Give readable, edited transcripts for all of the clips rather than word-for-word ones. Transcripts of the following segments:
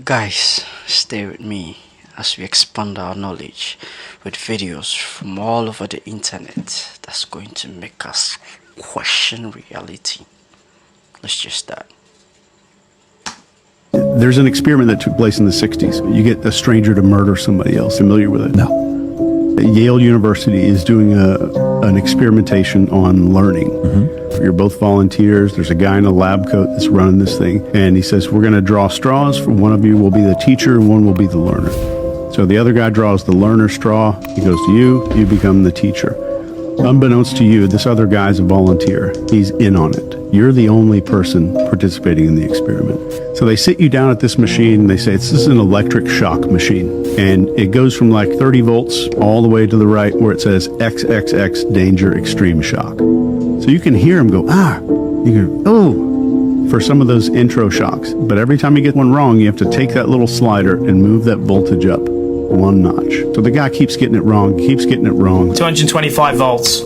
Guys, stay with me as we expand our knowledge with videos from all over the internet that's going to make us question reality. Let's just start. There's an experiment that took place in the 60s. You get a stranger to murder somebody else. Familiar with it? No. Yale University is doing an experimentation on learning. You're both volunteers. There's a guy in a lab coat that's running this thing. And he says, we're going to draw straws. One of you will be the teacher and one will be the learner. So the other guy draws the learner straw. He goes to you. You become the teacher. Unbeknownst to you, this other guy's a volunteer. He's in on it. You're the only person participating in the experiment. So they sit you down at this machine. They say, this is an electric shock machine. And it goes from like 30 volts all the way to the right where it says XXX danger extreme shock. So you can hear him go, you go, oh, for some of those intro shocks. But every time you get one wrong, you have to take that little slider and move that voltage up one notch. So the guy keeps getting it wrong, 225 volts.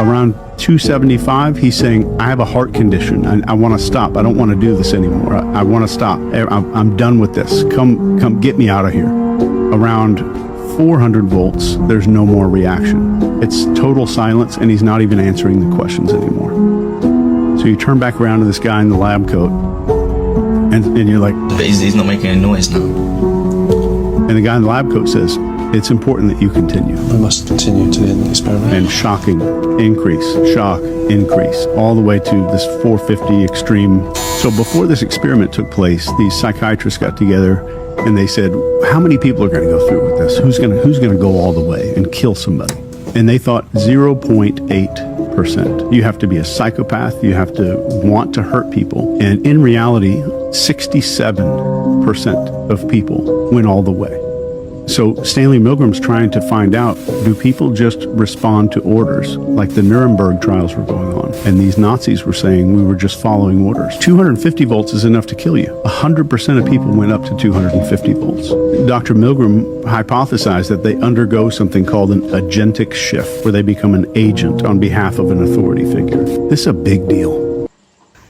Around 275, he's saying, I have a heart condition. I want to stop. I don't want to do this anymore. I want to stop. I'm done with this. Come get me out of here. Around 400 volts, there's no more reaction. It's total silence, and he's not even answering the questions anymore. So you turn back around to this guy in the lab coat, and you're like... But he's not making any noise now. And the guy in the lab coat says, it's important that you continue. We must continue to the end of the experiment. And shocking increase, shock, increase, all the way to this 450 extreme. So before this experiment took place, these psychiatrists got together and they said, how many people are going to go through with this? Who's going to go all the way and kill somebody? And they thought 0.8%. You have to be a psychopath. You have to want to hurt people. And in reality, 67% of people went all the way. So Stanley Milgram's trying to find out, do people just respond to orders like the Nuremberg trials were going on? And these Nazis were saying we were just following orders. 250 volts is enough to kill you. 100% of people went up to 250 volts. Dr. Milgram hypothesized that they undergo something called an agentic shift, where they become an agent on behalf of an authority figure. This is a big deal.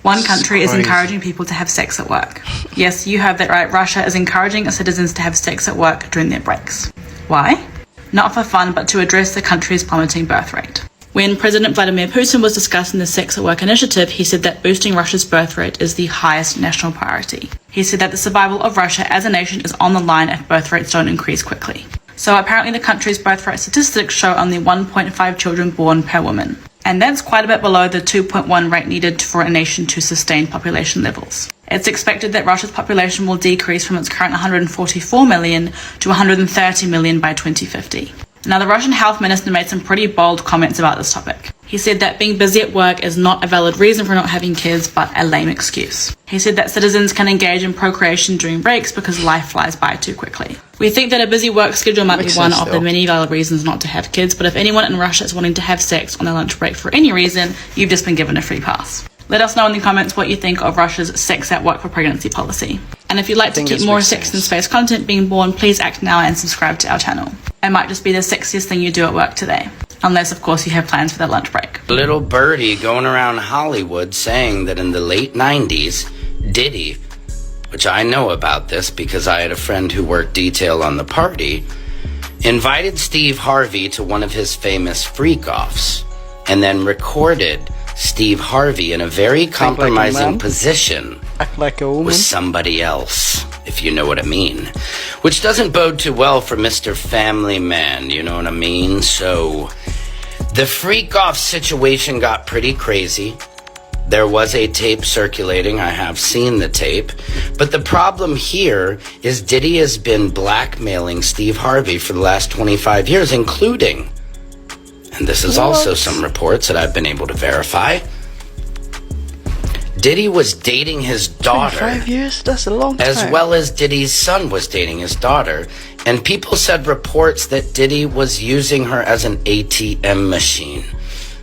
One country is encouraging people to have sex at work. Yes, you heard that right. Russia is encouraging its citizens to have sex at work during their breaks. Why? Not for fun, but to address the country's plummeting birth rate. When President Vladimir Putin was discussing the Sex at Work initiative, he said that boosting Russia's birth rate is the highest national priority. He said that the survival of Russia as a nation is on the line if birth rates don't increase quickly. So apparently the country's birth rate statistics show only 1.5 children born per woman. And that's quite a bit below the 2.1 rate needed for a nation to sustain population levels. It's expected that Russia's population will decrease from its current 144 million to 130 million by 2050. Now, the Russian health minister made some pretty bold comments about this topic. He said that being busy at work is not a valid reason for not having kids, but a lame excuse. He said that citizens can engage in procreation during breaks because life flies by too quickly. We think that a busy work schedule might be one of the many valid reasons not to have kids, but if anyone in Russia is wanting to have sex on their lunch break for any reason, you've just been given a free pass. Let us know in the comments what you think of Russia's sex at work for pregnancy policy. And if you'd like to keep more sex and space content being born, please act now and subscribe to our channel. It might just be the sexiest thing you do at work today. Unless, of course, you have plans for that lunch break. Little birdie going around Hollywood saying that in the late 90s, Diddy, which I know about this because I had a friend who worked detail on the party, invited Steve Harvey to one of his famous freak-offs and then recorded Steve Harvey in a very compromising position Act like a woman. with somebody else, if you know what I mean. Which doesn't bode too well for Mr. Family Man, you know what I mean? So the freak-off situation got pretty crazy. There was a tape circulating. I have seen the tape. But the problem here is Diddy has been blackmailing Steve Harvey for the last 25 years, including, and this is also some reports that I've been able to verify, Diddy was dating his daughter. 5 years? That's a long time. As well as Diddy's son was dating his daughter. And people said reports that Diddy was using her as an ATM machine.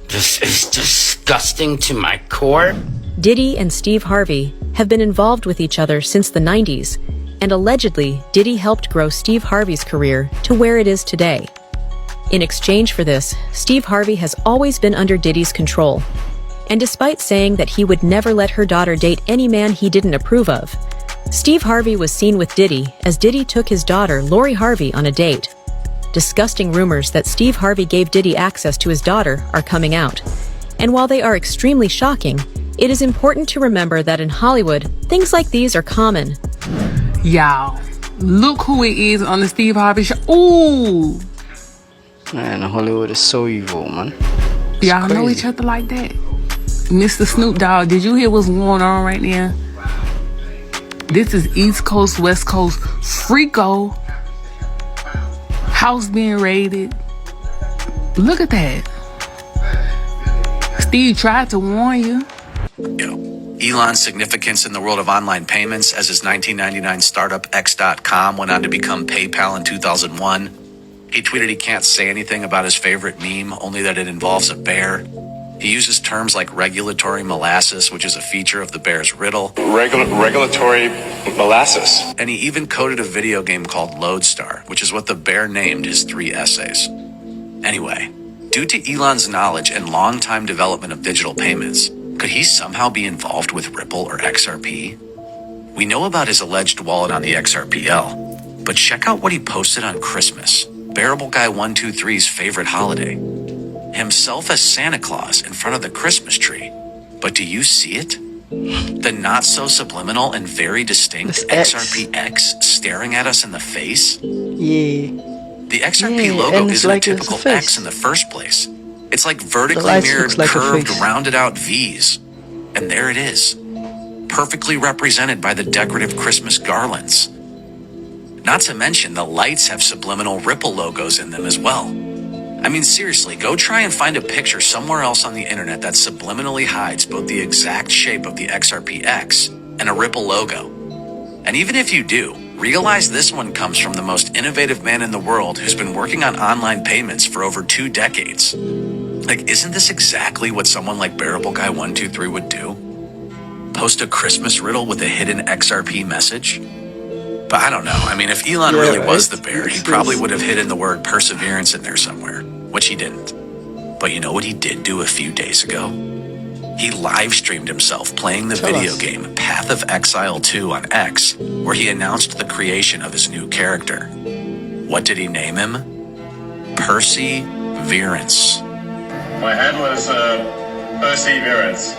This is disgusting to my core. Diddy and Steve Harvey have been involved with each other since the 90s, and allegedly, Diddy helped grow Steve Harvey's career to where it is today. In exchange for this, Steve Harvey has always been under Diddy's control. And despite saying that he would never let her daughter date any man he didn't approve of, Steve Harvey was seen with Diddy as Diddy took his daughter, Lori Harvey, on a date. Disgusting rumors that Steve Harvey gave Diddy access to his daughter are coming out. And while they are extremely shocking, it is important to remember that in Hollywood, things like these are common. Y'all, look who it is on the Steve Harvey show. Ooh! Man, Hollywood is so evil, man. Y'all know each other like that? Mr. Snoop Dogg, did you hear what's going on right now? This is East Coast, West Coast, Freako. House being raided. Look at that. Steve tried to warn you. Elon's significance in the world of online payments as his 1999 startup X.com went on to become PayPal in 2001. He tweeted he can't say anything about his favorite meme, only that it involves a bear. He uses terms like regulatory molasses, which is a feature of the bear's riddle. Regulatory molasses. And he even coded a video game called Lodestar, which is what the bear named his 3 essays. Anyway, due to Elon's knowledge and long-time development of digital payments, could he somehow be involved with Ripple or XRP? We know about his alleged wallet on the XRPL, but check out what he posted on Christmas, Bearable Guy 123's favorite holiday. Himself as Santa Claus in front of the Christmas tree. But do you see it? The not-so-subliminal and very distinct XRPX staring at us in the face? Yeah. The XRP logo isn't a typical X in the first place. It's like vertically mirrored, curved, rounded out V's. And there it is. Perfectly represented by the decorative Christmas garlands. Not to mention the lights have subliminal Ripple logos in them as well. I mean, seriously, go try and find a picture somewhere else on the internet that subliminally hides both the exact shape of the XRPX and a Ripple logo. And even if you do, realize this one comes from the most innovative man in the world who's been working on online payments for over 2 decades. Like, isn't this exactly what someone like Bearable Guy 123 would do? Post a Christmas riddle with a hidden XRP message? But I don't know. I mean, if Elon really was the bear, he probably would have hidden the word perseverance in there somewhere, which he didn't. But you know what he did do a few days ago? He live streamed himself playing the video game Path of Exile 2 on X, where he announced the creation of his new character. What did he name him? Perseverance. My handle is Perseverance.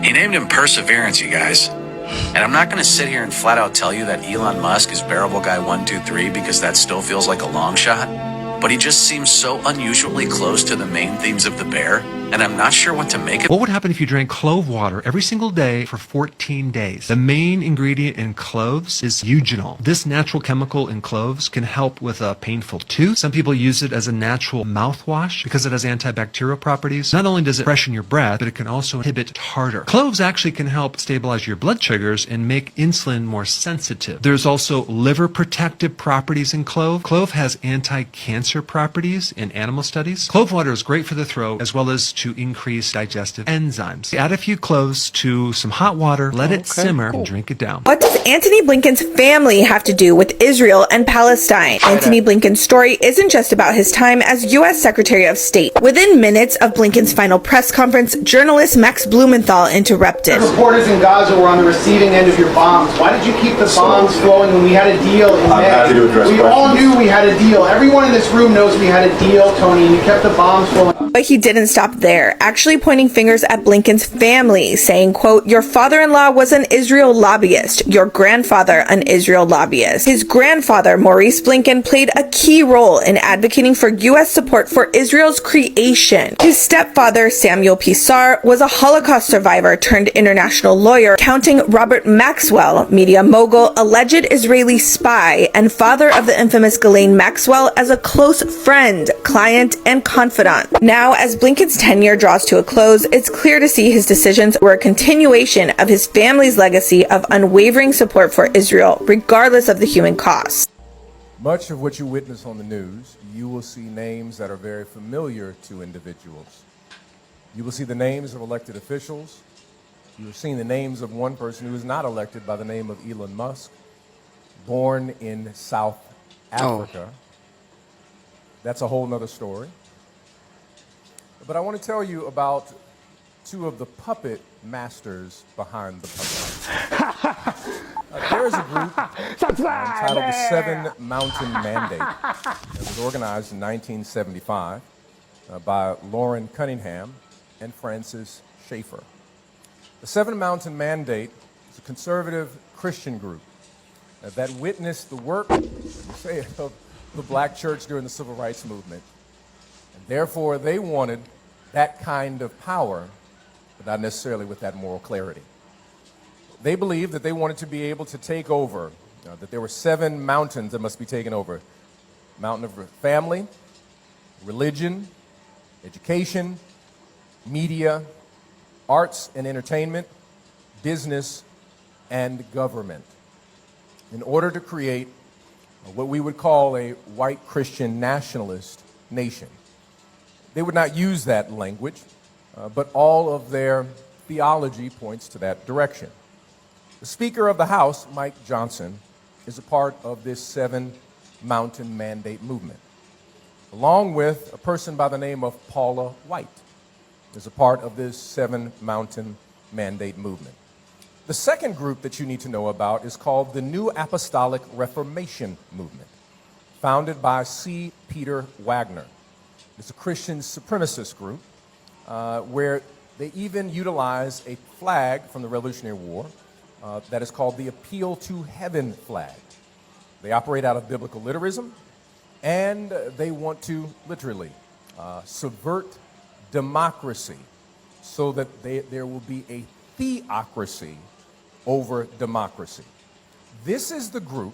He named him Perseverance, you guys. And I'm not going to sit here and flat out tell you that Elon Musk is Bearable Guy 123 because that still feels like a long shot. But he just seems so unusually close to the main themes of the bear, and I'm not sure what to make of it. What would happen if you drank clove water every single day for 14 days? The main ingredient in cloves is eugenol. This natural chemical in cloves can help with a painful tooth. Some people use it as a natural mouthwash because it has antibacterial properties. Not only does it freshen your breath, but it can also inhibit tartar. Cloves actually can help stabilize your blood sugars and make insulin more sensitive. There's also liver protective properties in clove. Clove has anti-cancer properties in animal studies. Clove water is great for the throat as well as to increase digestive enzymes. Add a few cloves to some hot water, let it simmer, and drink it down. What does Antony Blinken's family have to do with Israel and Palestine? Antony Blinken's story isn't just about his time as U.S. Secretary of State. Within minutes of Blinken's final press conference, journalist Max Blumenthal interrupted. Reporters in Gaza were on the receiving end of your bombs. Why did you keep the bombs flowing when we had a deal in May? We all knew we had a deal. Everyone in this room knows we had a deal, Tony, and you kept the bombs flowing. But he didn't stop there, actually pointing fingers at Blinken's family, saying, quote, "Your father-in-law was an Israel lobbyist, your grandfather an Israel lobbyist. His grandfather, Maurice Blinken, played a key role in advocating for U.S. support for Israel's creation. His stepfather, Samuel Pisar, was a Holocaust survivor turned international lawyer, counting Robert Maxwell, media mogul, alleged Israeli spy, and father of the infamous Ghislaine Maxwell as a close friend, client, and confidant. Now, as Blinken's tenure draws to a close, it's clear to see his decisions were a continuation of his family's legacy of unwavering support for Israel, regardless of the human cost. Much of what you witness on the news, you will see names that are very familiar to individuals. You will see the names of elected officials. You have seen the names of one person who is not elected by the name of Elon Musk, born in South Africa. That's a whole nother story. But I want to tell you about two of the puppet masters behind the puppet. There is a group entitled the Seven Mountain Mandate. It was organized in 1975 by Lauren Cunningham and Francis Schaeffer. The Seven Mountain Mandate is a conservative Christian group that witnessed the work of the black church during the Civil Rights Movement. And therefore, they wanted that kind of power, but not necessarily with that moral clarity. They believed that they wanted to be able to take over, that there were 7 mountains that must be taken over. Mountain of family, religion, education, media, arts and entertainment, business, and government, in order to create what we would call a white Christian nationalist nation. They would not use that language, but all of their theology points to that direction. The Speaker of the House, Mike Johnson, is a part of this 7 Mountain Mandate movement, along with a person by the name of Paula White, is a part of this 7 Mountain Mandate movement. The second group that you need to know about is called the New Apostolic Reformation Movement, founded by C. Peter Wagner. It's a Christian supremacist group where they even utilize a flag from the Revolutionary War that is called the Appeal to Heaven flag. They operate out of biblical literalism, and they want to literally subvert democracy so that there will be a theocracy over democracy. This is the group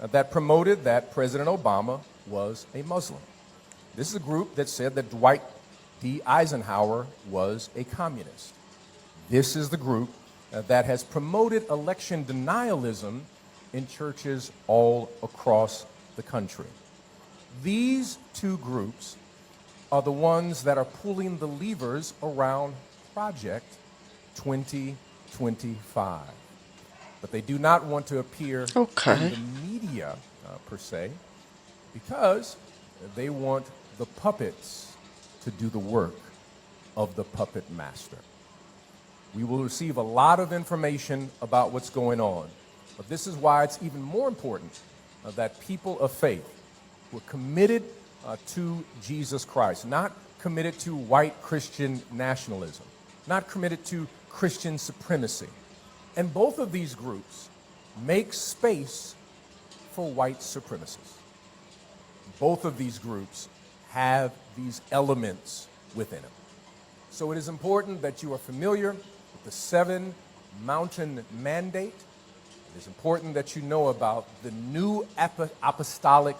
that promoted that President Obama was a Muslim. This is a group that said that Dwight D. Eisenhower was a communist. This is the group that has promoted election denialism in churches all across the country. These two groups are the ones that are pulling the levers around Project 2025. But they do not want to appear in the media, per se, because they want the puppets to do the work of the puppet master. We will receive a lot of information about what's going on, but this is why it's even more important that people of faith who are committed to Jesus Christ, not committed to white Christian nationalism, not committed to Christian supremacy. And both of these groups make space for white supremacists. Both of these groups have these elements within them. So it is important that you are familiar with the 7 Mountain Mandate. It is important that you know about the New Apostolic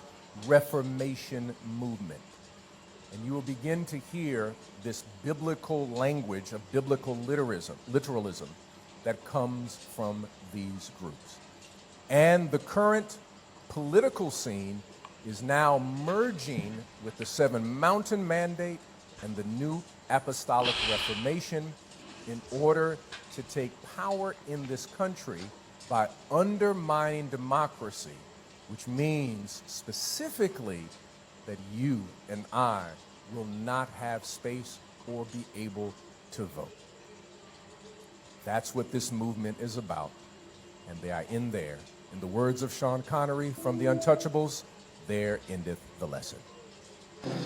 Reformation movement. And you will begin to hear this biblical language of biblical literalism that comes from these groups. And the current political scene is now merging with the 7 Mountain Mandate and the New Apostolic Reformation in order to take power in this country by undermining democracy, which means specifically that you and I will not have space or be able to vote. That's what this movement is about, and they are in there. In the words of Sean Connery from The Untouchables, there endeth the lesson.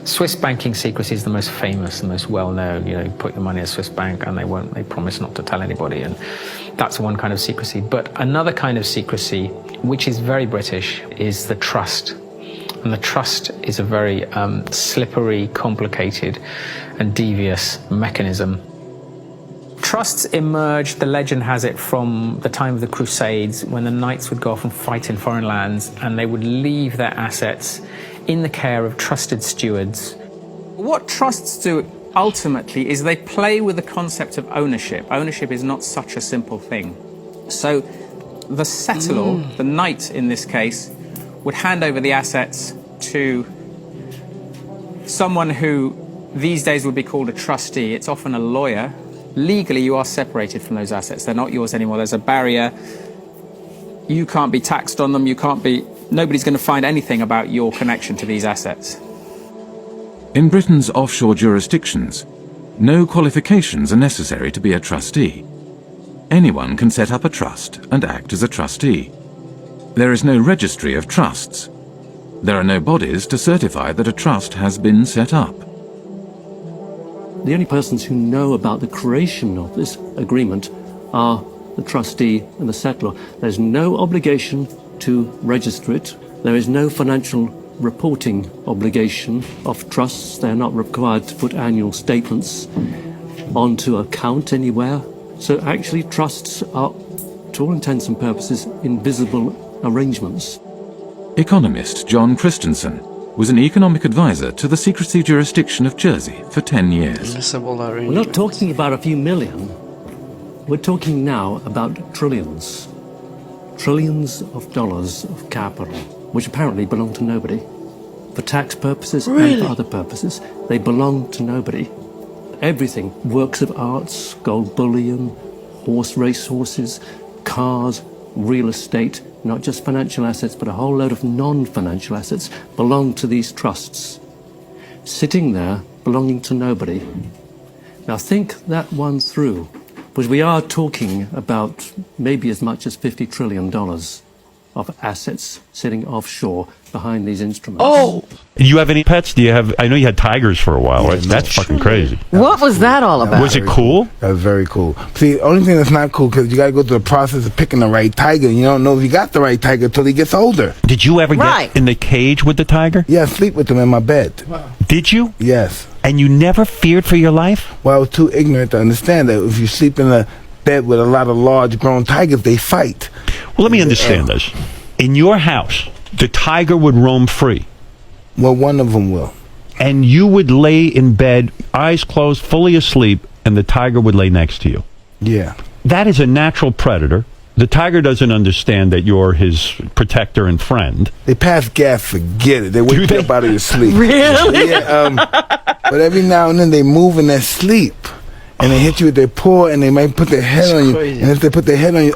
Swiss banking secrecy is the most famous and most well-known. You know, you put your money in a Swiss bank and they promise not to tell anybody, and that's one kind of secrecy. But another kind of secrecy, which is very British, is the trust. And the trust is a very slippery, complicated, and devious mechanism. Trusts emerged, the legend has it, from the time of the Crusades, when the knights would go off and fight in foreign lands, and they would leave their assets in the care of trusted stewards. What trusts do ultimately is they play with the concept of ownership. Ownership is not such a simple thing. So the settlor, the knight in this case, would hand over the assets to someone who these days would be called a trustee. It's often a lawyer. Legally, you are separated from those assets. They're not yours anymore. There's a barrier. You can't be taxed on them. Nobody's going to find anything about your connection to these assets. In Britain's offshore jurisdictions, No qualifications are necessary to be a trustee. Anyone can set up a trust and act as a trustee. There is no registry of trusts. There are no bodies to certify that a trust has been set up. The only persons who know about the creation of this agreement are the trustee and the settlor. There's no obligation to register it. There is no financial reporting obligation of trusts. They're not required to put annual statements onto account anywhere. So actually trusts are, to all intents and purposes, invisible arrangements. Economist John Christensen was an economic advisor to the secrecy jurisdiction of Jersey for 10 years. We're not talking about a few million. We're talking now about trillions. Trillions of dollars of capital, which apparently belong to nobody. For tax purposes and for other purposes, they belong to nobody. Everything, works of arts, gold bullion, racehorses, cars, real estate, not just financial assets, but a whole load of non-financial assets belong to these trusts. Sitting there, belonging to nobody. Now think that one through, because we are talking about maybe as much as $50 trillion of assets sitting offshore behind these instruments. Oh! You have any pets? Do you have? I know you had tigers for a while, right? That's fucking crazy. What was that all about? Was it cool? That was very cool. See, the only thing that's not cool because you got to go through the process of picking the right tiger. And you don't know if you got the right tiger until he gets older. Did you ever get in the cage with the tiger? Yeah, I sleep with him in my bed. Did you? Yes. And you never feared for your life? Well, I was too ignorant to understand that if you sleep in a bed with a lot of large grown tigers, they fight. Well, let me understand this. In your house, the tiger would roam free. Well, one of them will. And you would lay in bed, eyes closed, fully asleep, and the tiger would lay next to you. Yeah. That is a natural predator. The tiger doesn't understand that you're his protector and friend. They pass gas, forget it. They wake you up out of your sleep. Really? Yeah. But every now and then they move in their sleep. And they hit you with their paw, and they might put their head on you. And if they put their head on you,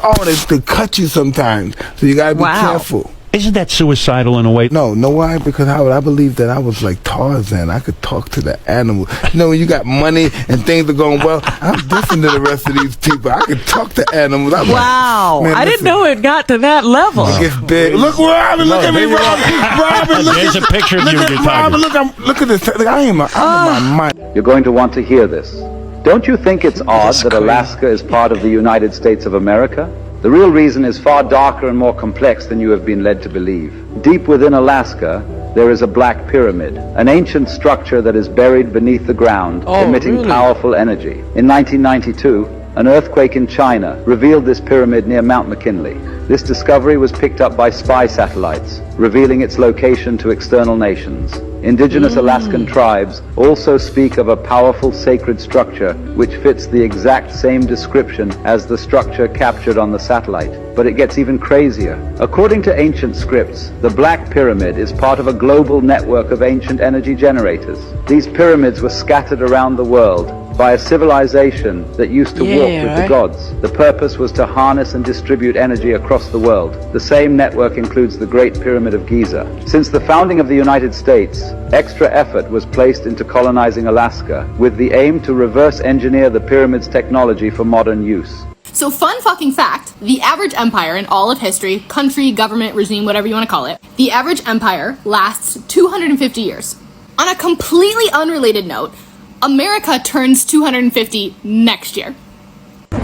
they cut you sometimes. So you gotta be careful. Isn't that suicidal in a way? No, know why? Because Howard, I believe that I was like Tarzan. I could talk to the animal. You know, when you got money and things are going well, I'm different than the rest of these people. I can talk to animals. I'm wow. Like, man, I didn't know it got to that level. It gets big. Look, Robin, look at me, Robin. Robin, look There's a picture of you with your Robin, look at this. Look, I'm in my mind. You're going to want to hear this. Don't you think it's odd that Alaska is part of the United States of America? The real reason is far darker and more complex than you have been led to believe. Deep within Alaska, there is a black pyramid, an ancient structure that is buried beneath the ground, emitting powerful energy. In 1992, an earthquake in China revealed this pyramid near Mount McKinley. This discovery was picked up by spy satellites, revealing its location to external nations. Indigenous Alaskan tribes also speak of a powerful sacred structure which fits the exact same description as the structure captured on the satellite. But it gets even crazier. According to ancient scripts, the Black Pyramid is part of a global network of ancient energy generators. These pyramids were scattered around the world by a civilization that used to walk with the gods. The purpose was to harness and distribute energy across the world. The same network includes the Great Pyramid of Giza. Since the founding of the United States, extra effort was placed into colonizing Alaska with the aim to reverse engineer the pyramid's technology for modern use. So fun fucking fact, the average empire in all of history, country, government, regime, whatever you want to call it, the average empire lasts 250 years. On a completely unrelated note, America turns 250 next year.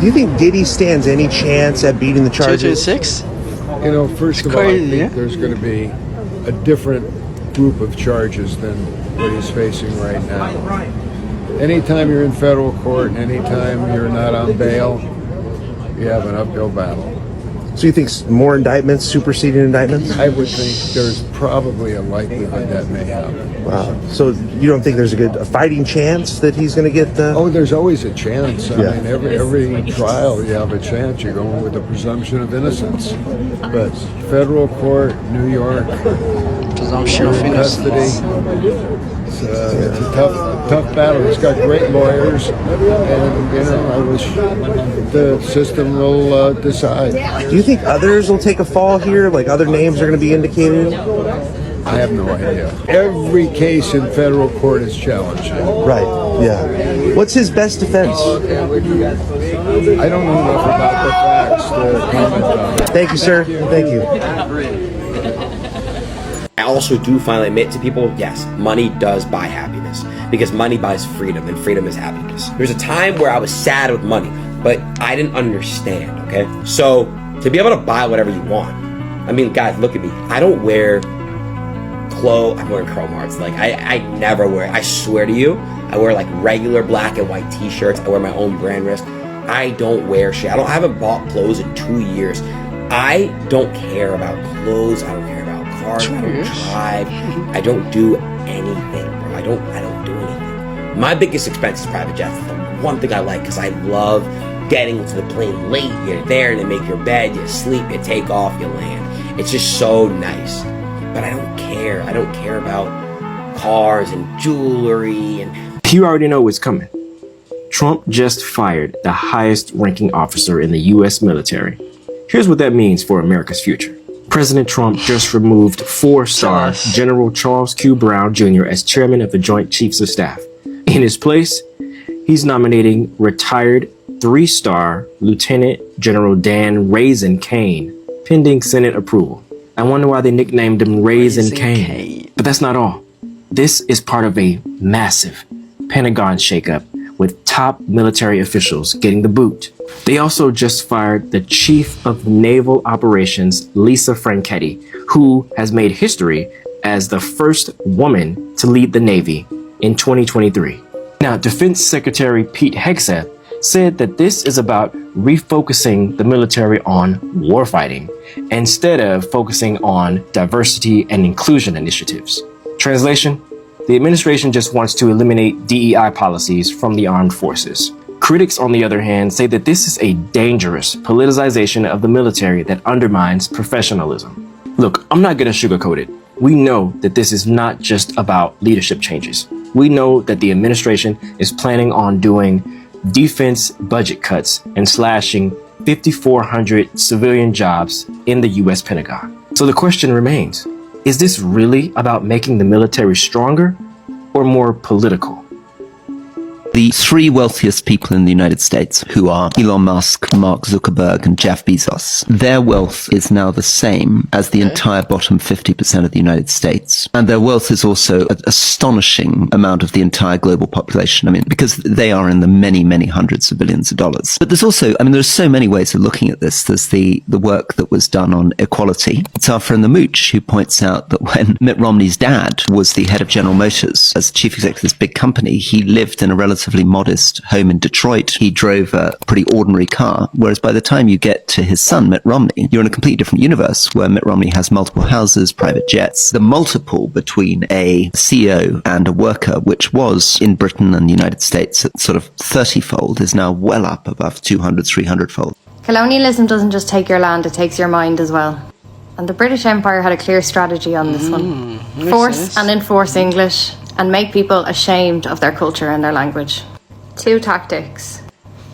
Do you think Diddy stands any chance at beating the charges? 226? You know, first of all, I think there's going to be a different group of charges than what he's facing right now. Anytime you're in federal court and anytime you're not on bail, you have an uphill battle. So you think more indictments, superseding indictments? I would think there's probably a likelihood that may happen. Wow. So you don't think there's a fighting chance that he's going to get the... Oh, there's always a chance. I mean, every trial you have a chance. You're going with a presumption of innocence. But federal court, New York, presumption of innocence. It's a tough battle. He's got great lawyers, and you know, I wish the system will decide. Do you think others will take a fall here? Like other names are going to be indicated? I have no idea. Every case in federal court is challenging. Right, yeah. What's his best defense? I don't know enough about the facts to comment on it. Thank you, sir. Thank you. I also do finally admit to people, yes, money does buy happiness. Because money buys freedom, and freedom is happiness. There's a time where I was sad with money, but I didn't understand, okay? So, to be able to buy whatever you want, I mean, guys, look at me. I don't wear clothes. I'm wearing Karl Marx. Like, I never wear, I swear to you, I wear like regular black and white t-shirts. I wear my own brand risk. I don't wear shit. I haven't bought clothes in 2 years. I don't care about clothes. I don't care about cars. I don't drive. I don't do anything, bro. I don't do anything. My biggest expense is private jets. It's the one thing I like because I love getting into the plane late. You're there, they make your bed, you sleep, you take off, you land. It's just so nice. But I don't care. I don't care about cars and jewelry and... You already know what's coming. Trump just fired the highest ranking officer in the U.S. military. Here's what that means for America's future. President Trump just removed 4-star General Charles Q. Brown Jr. as chairman of the Joint Chiefs of Staff. In his place, he's nominating retired 3-star Lieutenant General Dan Raisin Kane, pending Senate approval. I wonder why they nicknamed him Raisin Kane. But that's not all. This is part of a massive Pentagon shakeup with top military officials getting the boot. They also just fired the Chief of Naval Operations, Lisa Franchetti, who has made history as the first woman to lead the Navy in 2023. Now, Defense Secretary Pete Hegseth said that this is about refocusing the military on warfighting instead of focusing on diversity and inclusion initiatives. Translation: the administration just wants to eliminate DEI policies from the armed forces. Critics, on the other hand, say that this is a dangerous politicization of the military that undermines professionalism. Look, I'm not gonna sugarcoat it. We know that this is not just about leadership changes. We know that the administration is planning on doing defense budget cuts and slashing 5,400 civilian jobs in the US Pentagon. So the question remains, is this really about making the military stronger or more political? The 3 wealthiest people in the United States, who are Elon Musk, Mark Zuckerberg, and Jeff Bezos, their wealth is now the same as the entire bottom 50% of the United States. And their wealth is also an astonishing amount of the entire global population. I mean, because they are in the many, many hundreds of billions of dollars. But there's also, I mean, there's so many ways of looking at this. There's the work that was done on equality. It's our friend the Mooch who points out that when Mitt Romney's dad was the head of General Motors as chief executive of this big company, he lived in a relatively modest home in Detroit. He drove a pretty ordinary car, whereas by the time you get to his son, Mitt Romney, you're in a completely different universe where Mitt Romney has multiple houses, private jets. The multiple between a CEO and a worker, which was in Britain and the United States at sort of 30-fold, is now well up above 200, 300-fold. Colonialism doesn't just take your land, it takes your mind as well. And the British Empire had a clear strategy on this one. Force and enforce English and make people ashamed of their culture and their language. 2 tactics.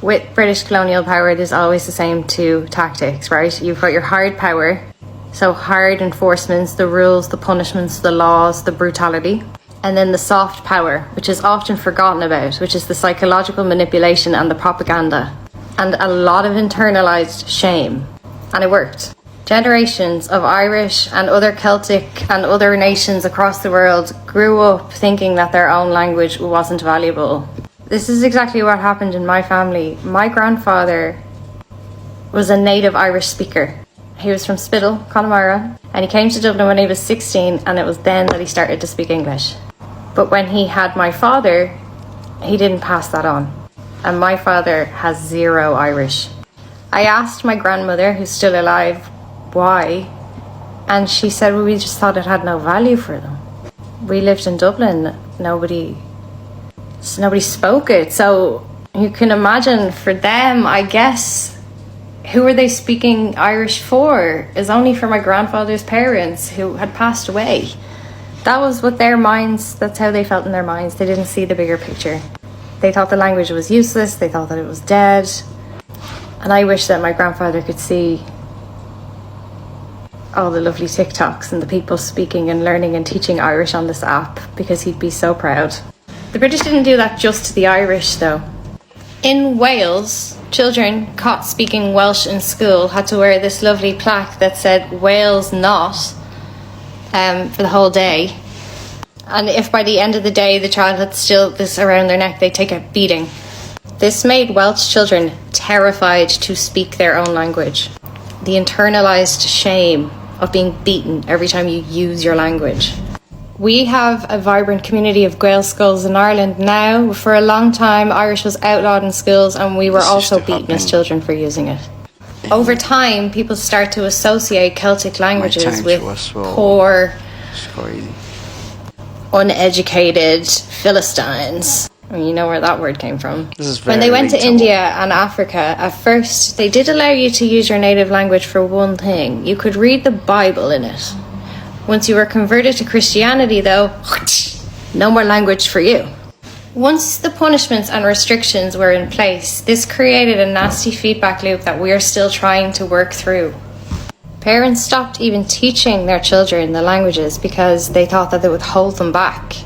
With British colonial power, there's always the same 2 tactics, right? You've got your hard power, so hard enforcements, the rules, the punishments, the laws, the brutality. And then the soft power, which is often forgotten about, which is the psychological manipulation and the propaganda. And a lot of internalized shame. And it worked. Generations of Irish and other Celtic and other nations across the world grew up thinking that their own language wasn't valuable. This is exactly what happened in my family. My grandfather was a native Irish speaker. He was from Spittle, Connemara, and he came to Dublin when he was 16, and it was then that he started to speak English. But when he had my father, he didn't pass that on. And my father has 0 Irish. I asked my grandmother, who's still alive, why, and she said, well, we just thought it had no value for them. We lived in Dublin, nobody spoke it, so you can imagine for them, I guess, who were they speaking Irish for? Is only for my grandfather's parents who had passed away. That was what their minds, that's how they felt in their minds. They didn't see the bigger picture. They thought the language was useless, they thought that it was dead. And I wish that my grandfather could see all the lovely TikToks and the people speaking and learning and teaching Irish on this app because he'd be so proud. The British didn't do that just to the Irish though. In Wales, children caught speaking Welsh in school had to wear this lovely plaque that said Wales not for the whole day. And if by the end of the day the child had still this around their neck, they'd take a beating. This made Welsh children terrified to speak their own language. The internalized shame of being beaten every time you use your language. We have a vibrant community of Gael schools in Ireland now. For a long time, Irish was outlawed in schools and we were also beaten as children for using it. Over time, people start to associate Celtic languages with poor, uneducated Philistines. You know where that word came from. When they went to India and Africa, at first they did allow you to use your native language for one thing. You could read the Bible in it. Once you were converted to Christianity, though, no more language for you. Once the punishments and restrictions were in place, this created a nasty feedback loop that we're still trying to work through. Parents stopped even teaching their children the languages because they thought that they would hold them back.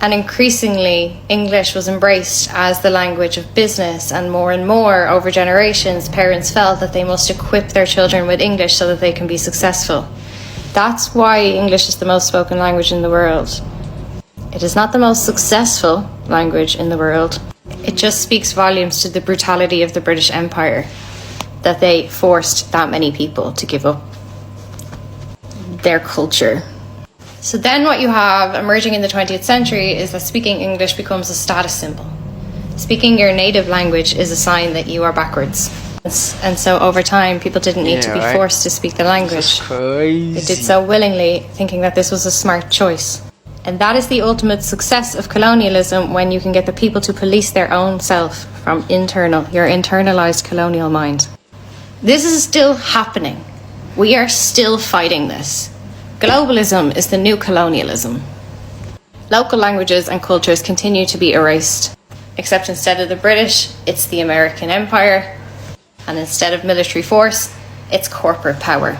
And increasingly, English was embraced as the language of business, and more over generations, parents felt that they must equip their children with English so that they can be successful. That's why English is the most spoken language in the world. It is not the most successful language in the world. It just speaks volumes to the brutality of the British Empire, that they forced that many people to give up their culture. So then what you have emerging in the 20th century is that speaking English becomes a status symbol. Speaking your native language is a sign that you are backwards. And so over time, people didn't need to be forced to speak the language. They did so willingly, thinking that this was a smart choice. And that is the ultimate success of colonialism, when you can get the people to police their own self from your internalized colonial mind. This is still happening. We are still fighting this. Globalism is the new colonialism. Local languages and cultures continue to be erased, except instead of the British, it's the American Empire, and instead of military force, it's corporate power.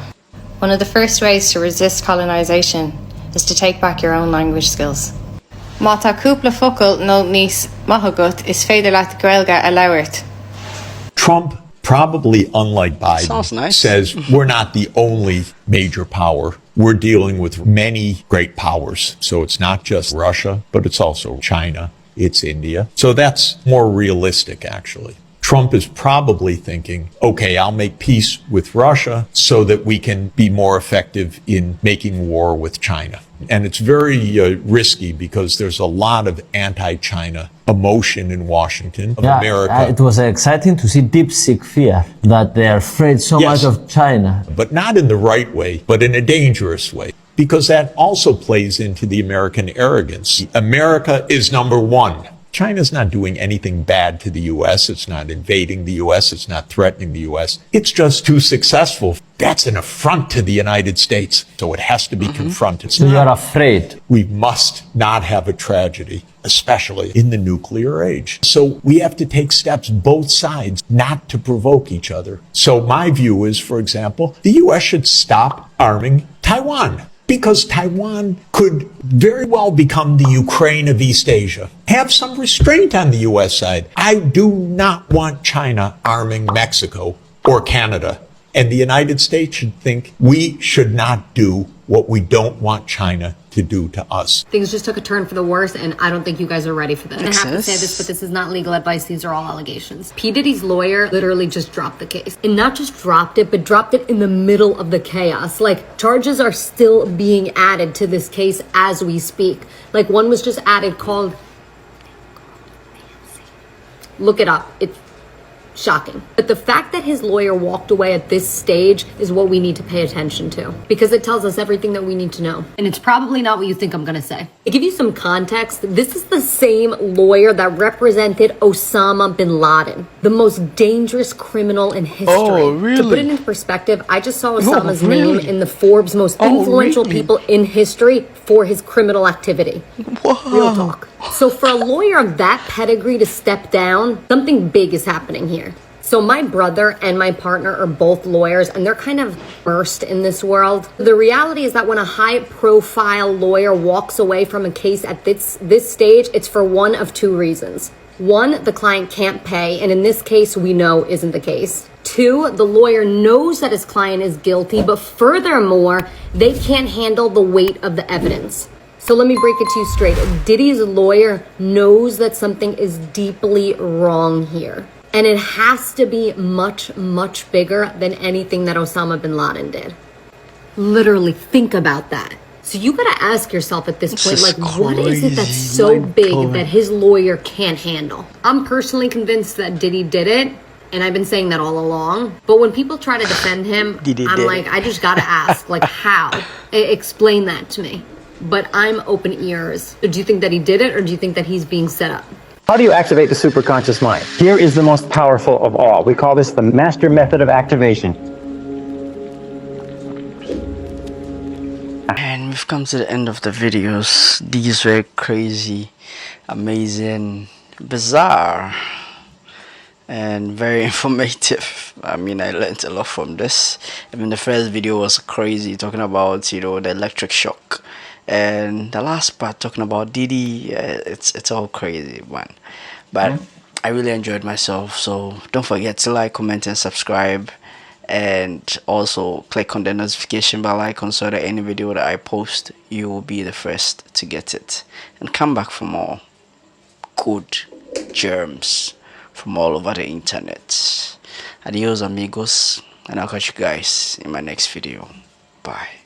One of the first ways to resist colonization is to take back your own language skills. Mata cúpla focal nó níos maithagat is féidir leat Gaeilge a labhairt. Trump, probably unlike Biden, says we're not the only major power. We're dealing with many great powers. So it's not just Russia, but it's also China, it's India. So that's more realistic, actually. Trump is probably thinking, okay, I'll make peace with Russia so that we can be more effective in making war with China. And it's very risky because there's a lot of anti-China emotion in Washington, America. It was exciting to see deep-seek fear, that they're afraid so much of China. But not in the right way, but in a dangerous way. Because that also plays into the American arrogance. America is number one. China's not doing anything bad to the U.S. It's not invading the U.S. It's not threatening the U.S. It's just too successful. That's an affront to the United States. So it has to be confronted. So you're afraid. We must not have a tragedy, especially in the nuclear age. So we have to take steps, both sides, not to provoke each other. So my view is, for example, the U.S. should stop arming Taiwan, because Taiwan could very well become the Ukraine of East Asia. Have some restraint on the U.S. side. I do not want China arming Mexico or Canada. And the United States should think we should not do what we don't want China to do to us. Things just took a turn for the worse, and I don't think you guys are ready for this. I have to say this, but this is not legal advice. These are all allegations. P. Diddy's lawyer literally just dropped the case. And not just dropped it, but dropped it in the middle of the chaos. Like, charges are still being added to this case as we speak. Like, one was just added called... Look it up. It's shocking. But the fact that his lawyer walked away at this stage is what we need to pay attention to, because it tells us everything that we need to know. And it's probably not what you think I'm gonna say. To give you some context, this is the same lawyer that represented Osama bin Laden, the most dangerous criminal in history. Oh, really? To put it into perspective, I just saw Osama's name in the Forbes most influential people in history for his criminal activity. Real talk. So for a lawyer of that pedigree to step down, something big is happening here. So my brother and my partner are both lawyers, and they're kind of immersed in this world. The reality is that when a high-profile lawyer walks away from a case at this stage, it's for one of two reasons. One, the client can't pay, and in this case, we know isn't the case. Two, the lawyer knows that his client is guilty, but furthermore, they can't handle the weight of the evidence. So let me break it to you straight. Diddy's lawyer knows that something is deeply wrong here. And it has to be much, much bigger than anything that Osama bin Laden did. Literally, think about that. So you gotta ask yourself at this point, like, what is it that's so big that his lawyer can't handle? I'm personally convinced that Diddy did it, and I've been saying that all along. But when people try to defend him, I'm like, I just gotta ask, like, how? Explain that to me. But I'm open ears. Do you think that he did it, or do you think that he's being set up? How do you activate the superconscious mind? Here is the most powerful of all. We call this the master method of activation. And we've come to the end of the videos. These were crazy, amazing, bizarre, and very informative. I mean, I learned a lot from this. I mean, the first video was crazy, talking about, you know, the electric shock, and the last part talking about Diddy. It's all crazy, man. But I really enjoyed myself. So don't forget to like, comment, and subscribe. And also click on the notification bell icon so that any video that I post, you will be the first to get it. And come back for more good germs from all over the internet. Adios amigos, and I'll catch you guys in my next video. Bye.